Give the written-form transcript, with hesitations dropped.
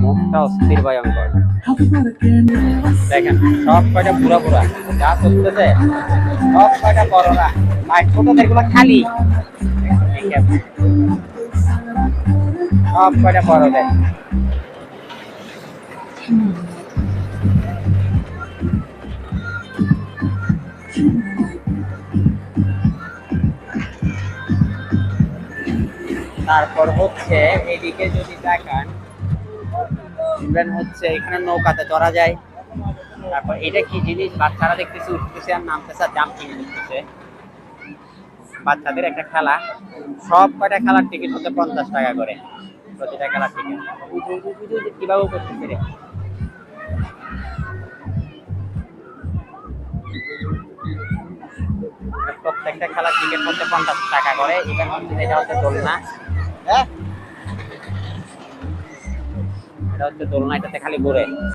মুখটা অস্থির ভয়ঙ্কর। দেখেন সব কয়টা বুড়া বুড়া যা চলতেছে, সব কয়টা বড়রা, আর ছোটদের গুলো খালি। সব কয়টা বড়দের। তারপর হচ্ছে এদিকে যদি তাকান, ইভেন হচ্ছে এখানে নৌকাতে চড়া যায়। তারপর এটা কি জিনিস, বাচ্চারা দেখতেছে উঠতেছে আর নামতেছে আর জাম্পিং করতেছে, বাচ্চাদের একটা খেলা। সব কয়টা খেলার টিকিট হচ্ছে 50 টাকা করে, প্রতিটা খেলার টিকিট। কিভাবে করতেছে রে, প্রত্যেকটা খেলার টিকিট হচ্ছে 50 টাকা করে। ইভেন হচ্ছে এটা হচ্ছে দোলনা, হ্যাঁ এটা হচ্ছে দোলনা, এটাতে খালি ঘুরে।